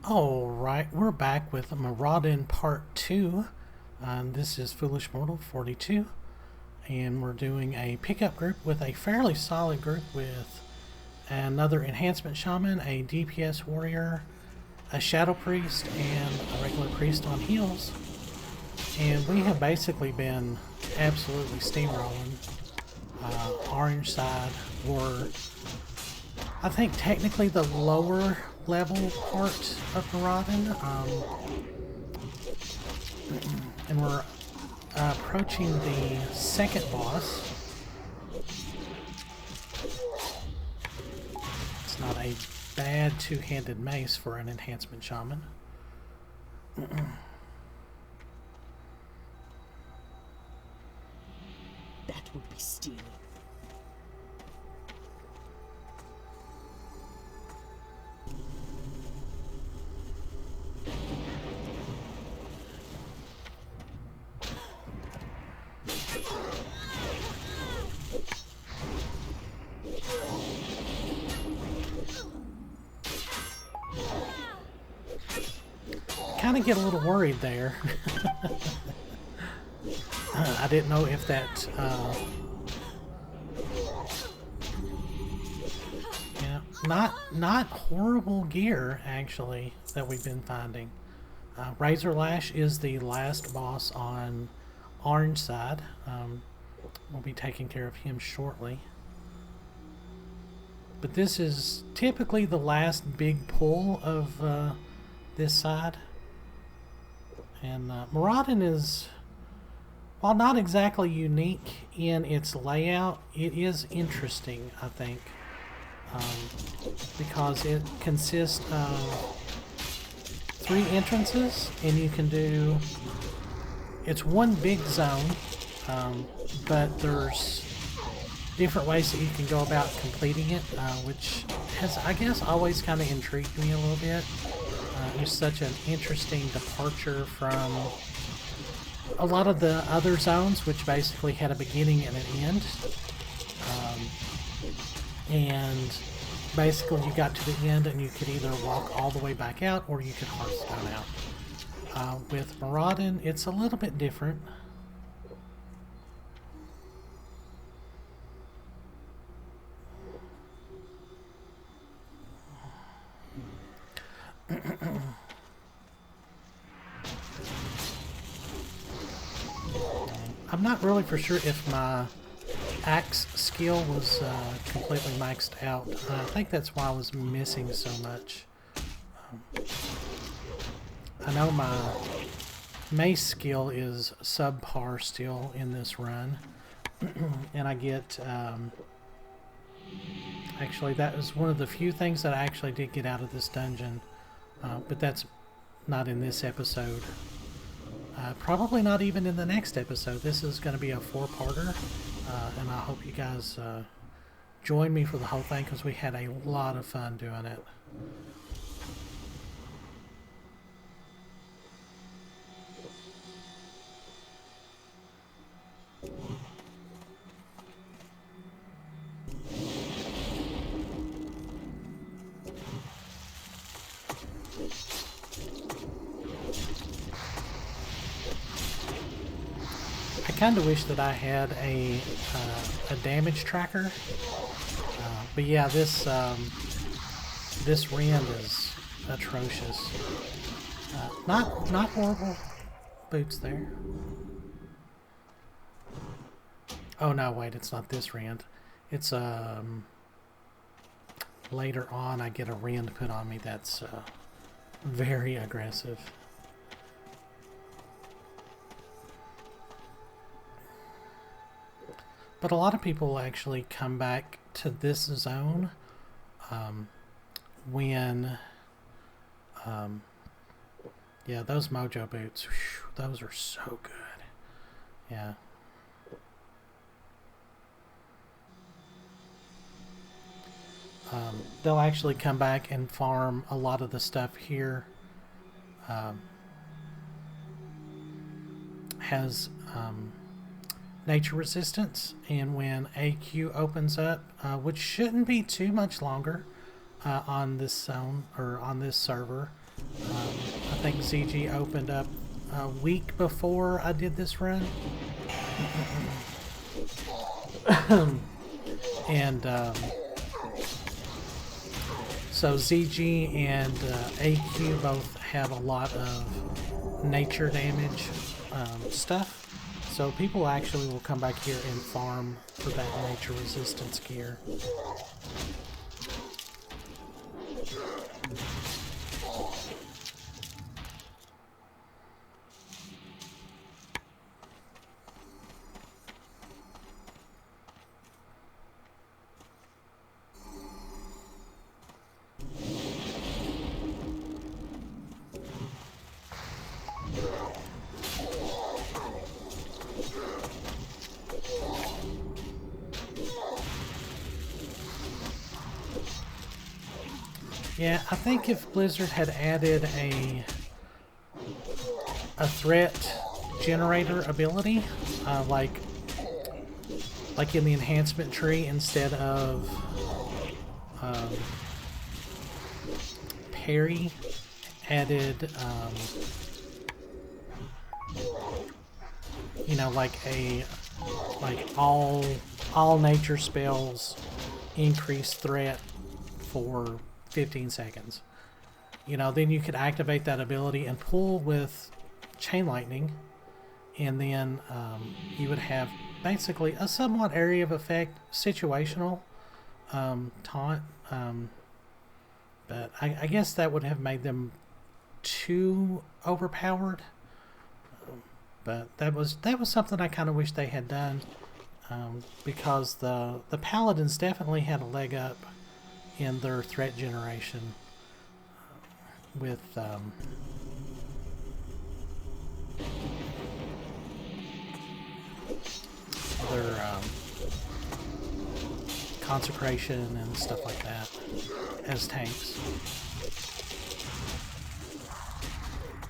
Alright, we're back with Maradon Part 2. This is Foolish Mortal 42. And we're doing a pickup group with a fairly solid group with another Enhancement Shaman, a DPS Warrior, a Shadow Priest, and a regular Priest on heals. And we have basically been absolutely steamrolling. Orange side, or I think technically the lower level part of Maradon, and we're approaching the second boss. It's not a bad two-handed mace for an enhancement shaman. That would be stealing. Kind of get a little worried there. I didn't know if that not horrible gear actually that we've been finding. Razorlash is the last boss on orange side. We'll be taking care of him shortly. But this is typically the last big pull of this side. And Maradon is, while not exactly unique in its layout, it is interesting, I think, because it consists of 3 entrances, and you can do, it's one big zone, but there's different ways that you can go about completing it, which has, I guess, always kind of intrigued me a little bit. It's such an interesting departure from a lot of the other zones, which basically had a beginning and an end. And basically you got to the end and you could either walk all the way back out or you could Hearthstone out. With Maradon, it's a little bit different. I'm not really for sure if my axe skill was completely maxed out. I think that's why I was missing so much. I know my mace skill is subpar still in this run. And I get... actually, that was one of the few things that I actually did get out of this dungeon. But that's not in this episode. Probably not even in the next episode. This is going to be a 4-parter, and I hope you guys join me for the whole thing because we had a lot of fun doing it. I kind of wish that I had a damage tracker, but yeah, this rend is atrocious. Not horrible boots there. Oh no, wait, it's not this rend. It's later on I get a rend put on me that's very aggressive. But a lot of people actually come back to this zone when, yeah, those Mojo boots, whew, those are so good. Yeah. They'll actually come back and farm a lot of the stuff here. Has nature resistance, and when AQ opens up, which shouldn't be too much longer on this zone or on this server, I think ZG opened up a week before I did this run. And so ZG and AQ both have a lot of nature damage stuff. So people actually will come back here and farm for that nature resistance gear. Yeah, I think if Blizzard had added a threat generator ability, like in the enhancement tree, instead of parry, added you know, like all nature spells increase threat for 15 seconds. You know, then you could activate that ability and pull with Chain Lightning, and then you would have basically a somewhat area of effect situational taunt. But I guess that would have made them too overpowered. But that was something I kind of wish they had done, because the Paladins definitely had a leg up in their threat generation with their consecration and stuff like that as tanks.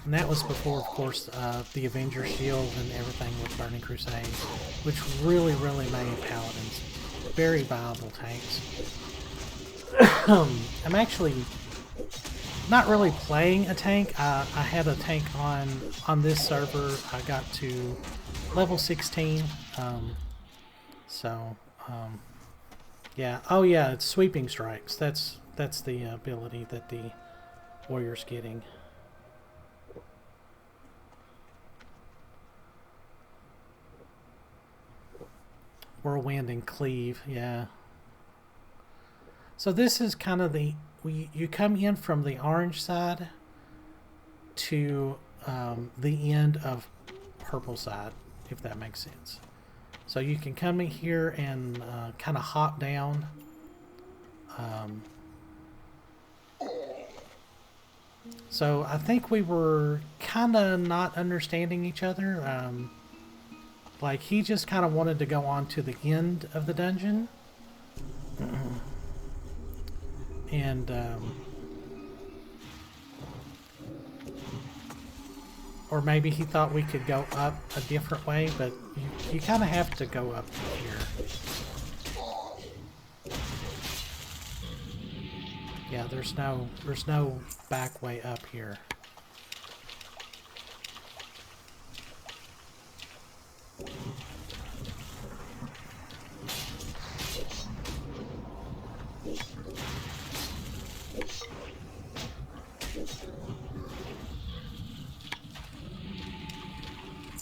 And that was before, of course, the Avenger Shield and everything with Burning Crusade, which really made Paladins very viable tanks. I'm actually not really playing a tank. I had a tank on this server. I got to level 16. Yeah. Oh yeah, it's Sweeping Strikes. That's the ability that the warrior's getting. Whirlwind and Cleave, yeah. So this is kind of you come in from the orange side to the end of purple side, if that makes sense. So you can come in here and kind of hop down. So I think we were kind of not understanding each other. Like, he just kind of wanted to go on to the end of the dungeon. And, or maybe he thought we could go up a different way, but you kind of have to go up here. Yeah, there's no back way up here.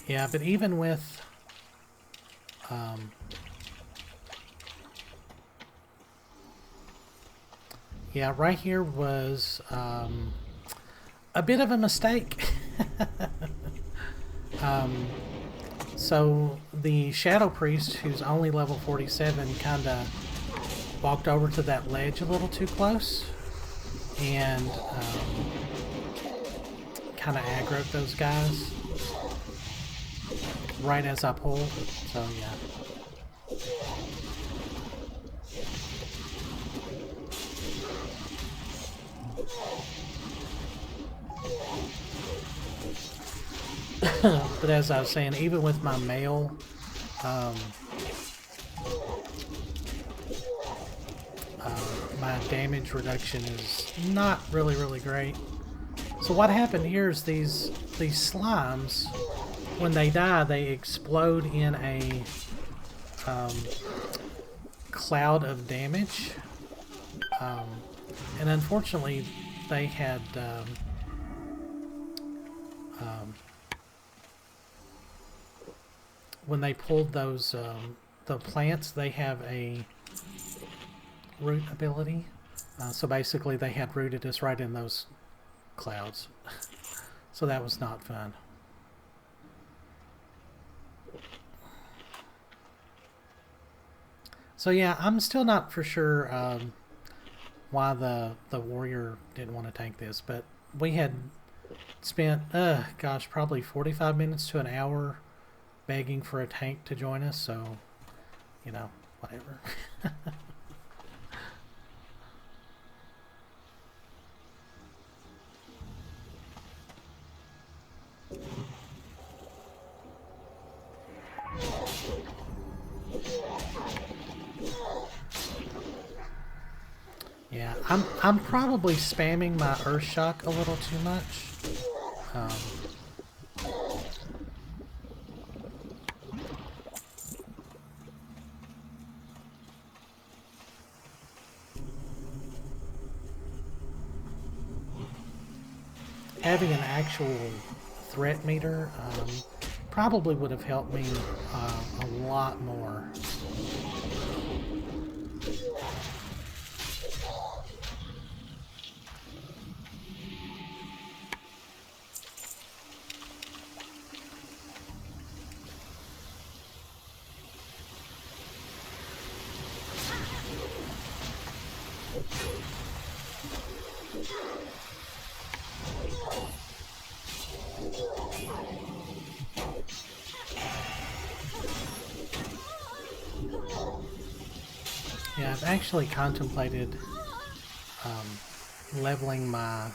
Yeah, but even with yeah, right here was a bit of a mistake. So the Shadow Priest, who's only level 47, kind of walked over to that ledge a little too close and kind of aggroed those guys right as I pulled. So yeah. But as I was saying, even with my mail, my damage reduction is not really great. So what happened here is these slimes, when they die, they explode in a cloud of damage. And unfortunately, they had when they pulled those the plants, they have a root ability. So basically, they had rooted us right in those clouds. So that was not fun. So yeah, I'm still not for sure why the warrior didn't want to tank this, but we had spent, gosh, probably 45 minutes to an hour begging for a tank to join us, so, you know, whatever. Yeah, I'm probably spamming my Earth Shock a little too much. Having an actual threat meter probably would have helped me a lot more. Yeah, I've actually contemplated leveling my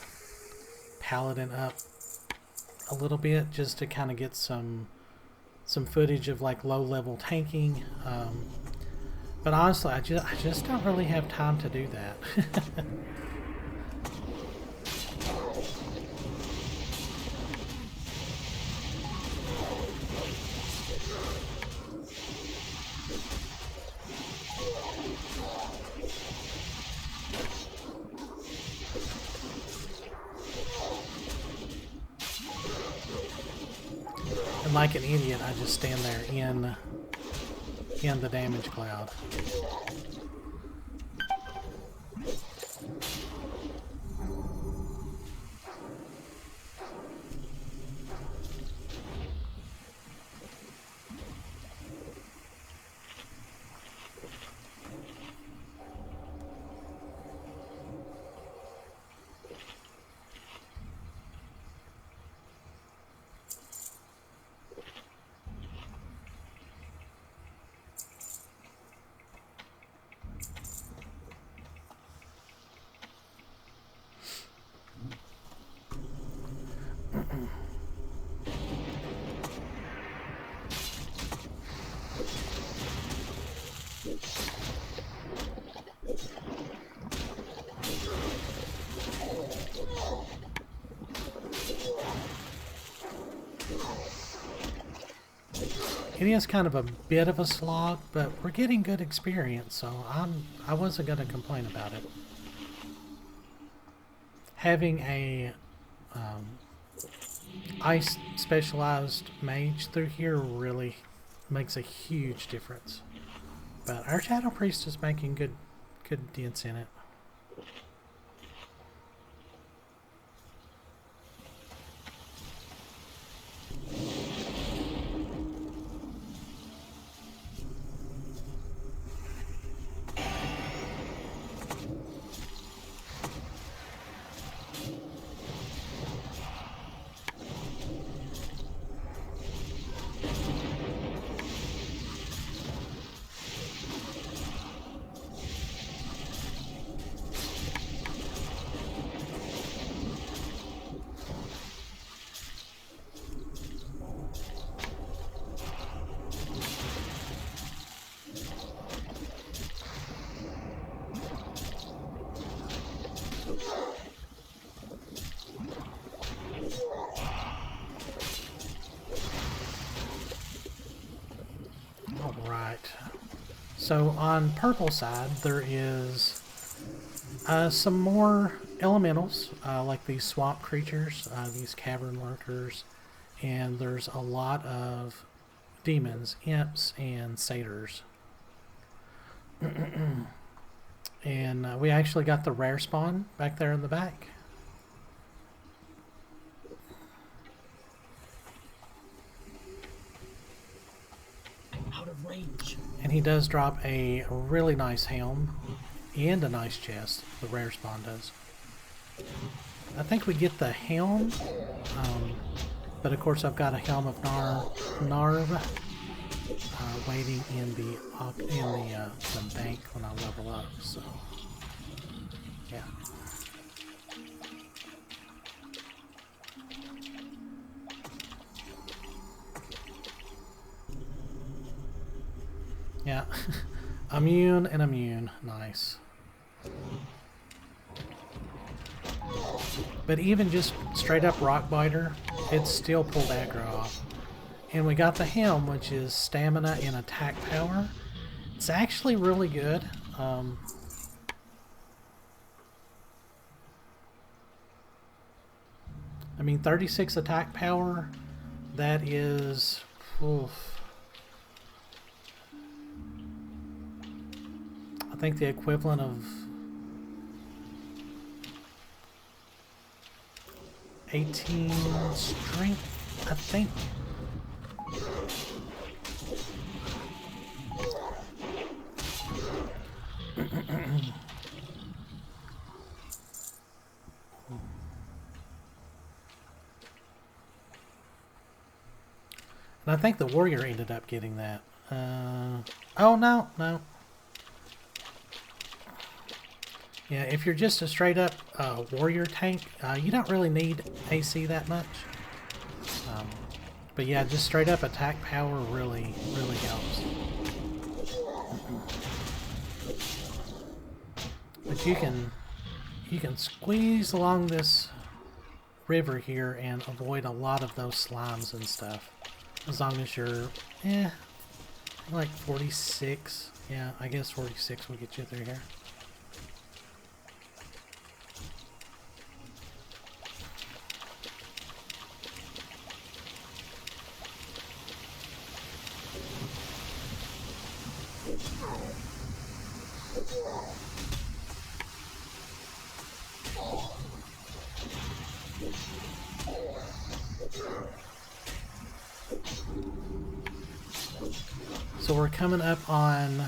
paladin up a little bit just to kind of get some footage of like low level tanking. But honestly, I just don't really have time to do that. And like an idiot, I just stand there in the damage cloud. It is kind of a bit of a slog, but we're getting good experience, so I wasn't going to complain about it. Having a ice specialized mage through here really makes a huge difference. But our Shadow Priest is making good dents in it. So on purple side, there is some more elementals, like these swamp creatures, these cavern lurkers, and there's a lot of demons, imps, and satyrs. And we actually got the rare spawn back there in the back. Out of range. And he does drop a really nice helm and a nice chest. The rare spawn does. I think we get the helm, but of course I've got a helm of Narv waiting in the bank when I level up. So yeah. Yeah, immune and immune, nice. But even just straight up rock biter, it's still pulled aggro off. And we got the helm, which is stamina and attack power. It's actually really good. I mean, 36 attack power, that is... Oof. I think the equivalent of 18 strength, I think. And I think the warrior ended up getting that. Oh, no. Yeah, if you're just a straight up warrior tank, you don't really need AC that much. But yeah, just straight up attack power really helps. But you can squeeze along this river here and avoid a lot of those slimes and stuff. As long as you're, like 46. Yeah, I guess 46 will get you through here. So we're coming up on,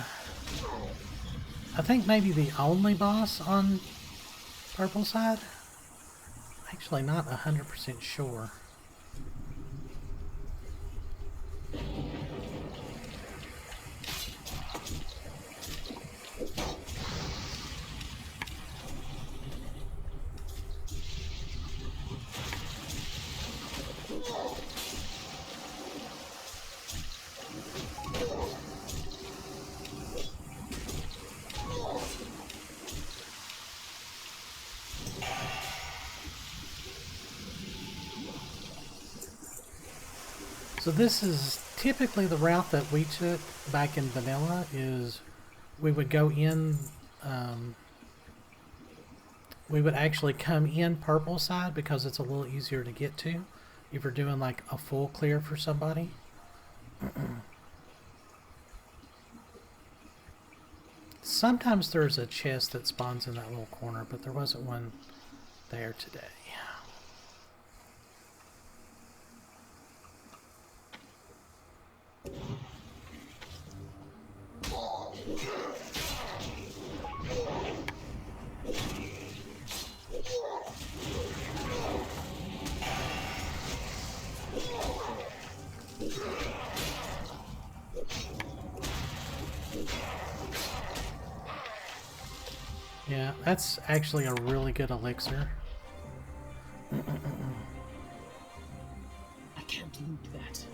I think maybe the only boss on purple side. Actually not 100% sure. So this is typically the route that we took back in vanilla, is we would go in, we would actually come in purple side because it's a little easier to get to if you're doing like a full clear for somebody. Sometimes there's a chest that spawns in that little corner, but there wasn't one there today. Yeah, that's actually a really good elixir. I can't loot that.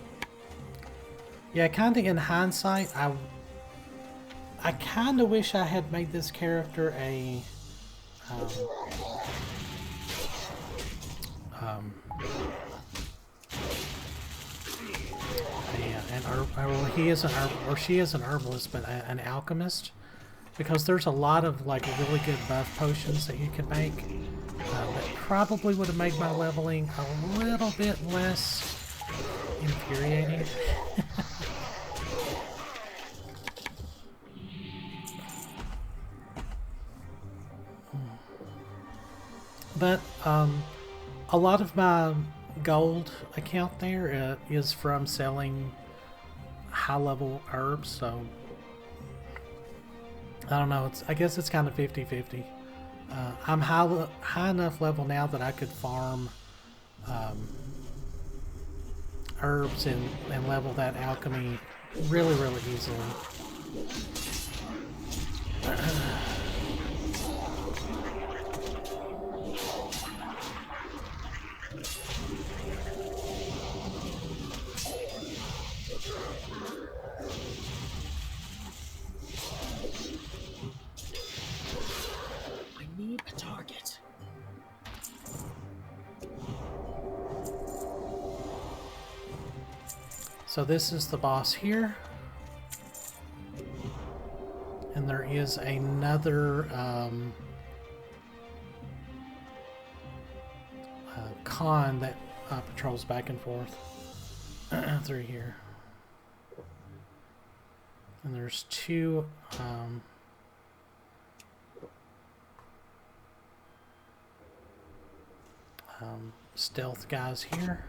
Yeah, kind of in hindsight, I kind of wish I had made this character an Well, he is or she is an herbalist, but an alchemist, because there's a lot of like really good buff potions that you can make. That probably would have made my leveling a little bit less infuriating. But a lot of my gold account there is from selling high-level herbs, so I don't know. I guess it's kind of 50-50. I'm high enough level now that I could farm herbs and level that alchemy really, really easily. A target. So this is the boss here. And there is another con that patrols back and forth through here. And there's two stealth guys here.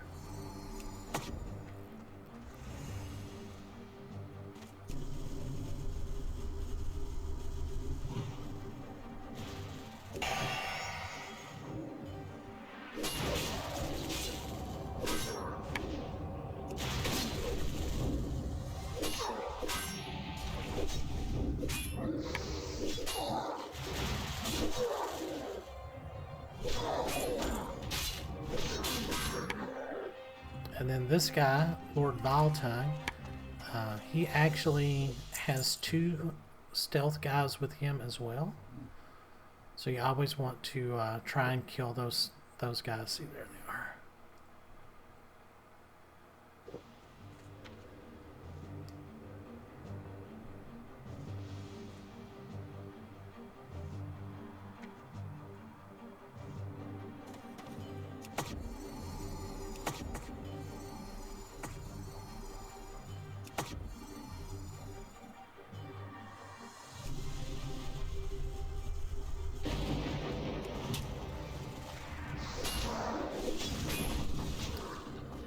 And then this guy, Lord Vyletongue, he actually has two stealth guys with him as well. So you always want to try and kill those guys. See, there they are.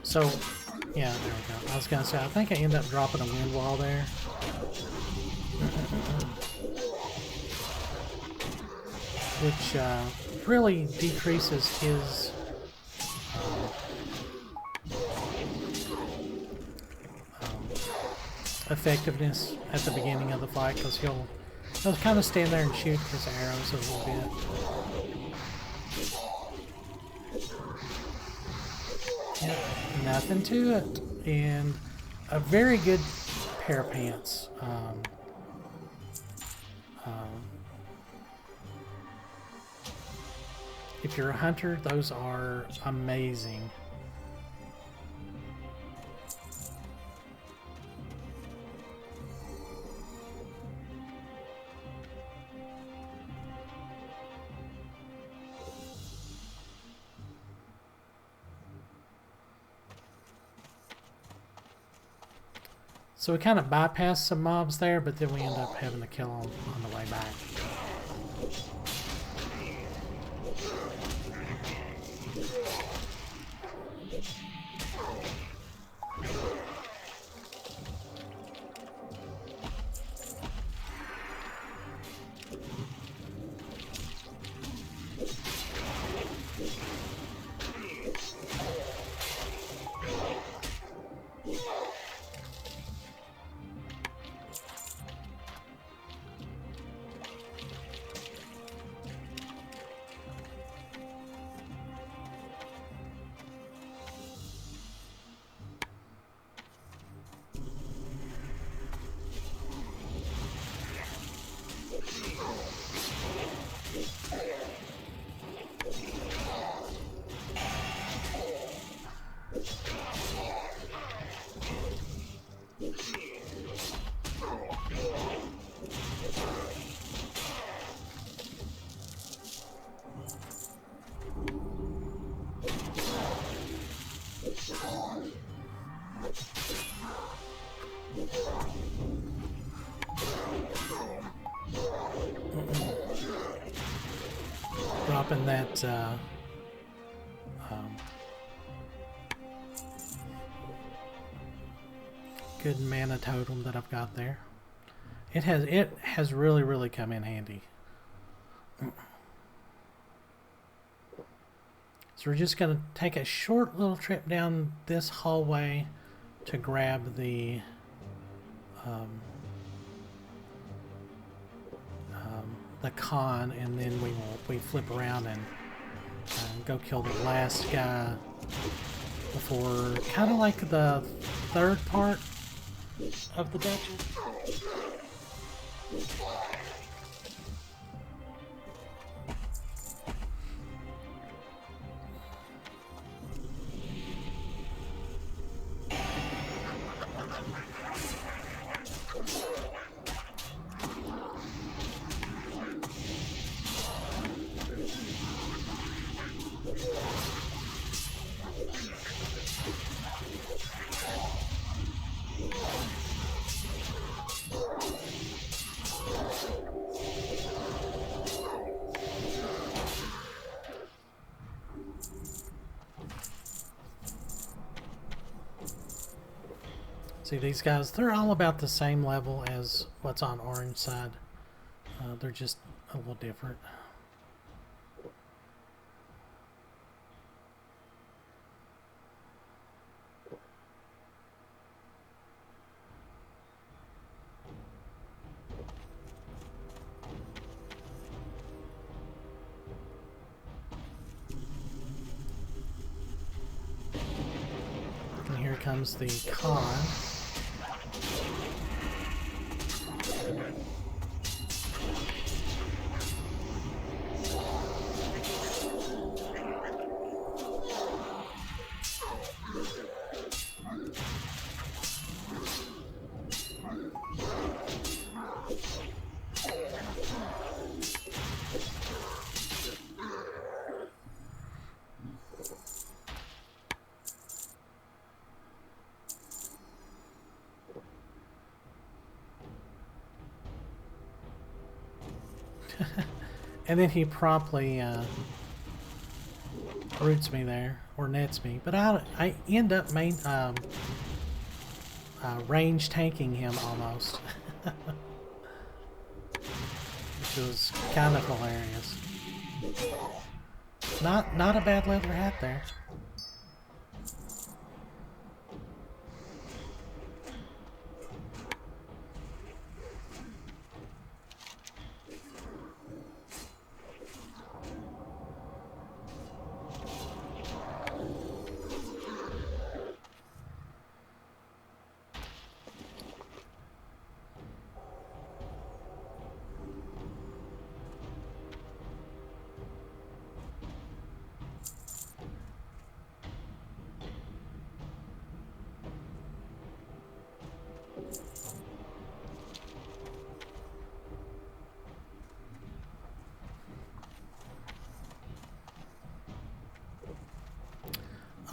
So, yeah, there we go. I was going to say, I think I ended up dropping a wind wall there. Which really decreases his effectiveness at the beginning of the fight, because he'll kind of stand there and shoot his arrows a little bit. Yep, nothing to it. And a very good pair of pants. If you're a hunter, those are amazing. So we kind of bypassed some mobs there, but then we end up having to kill them on the way back. Dropping that good mana totem that I've got there. It has really come in handy. So we're just going to take a short little trip down this hallway to grab the con, and then we flip around and go kill the last guy before kind of like the third part of the dungeon. See, these guys, they're all about the same level as what's on orange side. They're just a little different. And here comes the con. And then he promptly roots me there, or nets me. But I end up range tanking him almost. Which was kind of hilarious. Not a bad leather hat there.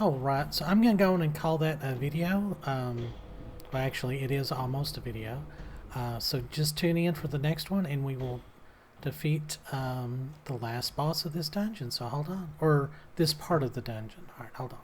Oh, right. So I'm going to go in and call that a video. Well, actually, it is almost a video. So just tune in for the next one, and we will defeat the last boss of this dungeon. So hold on. Or this part of the dungeon. All right, hold on.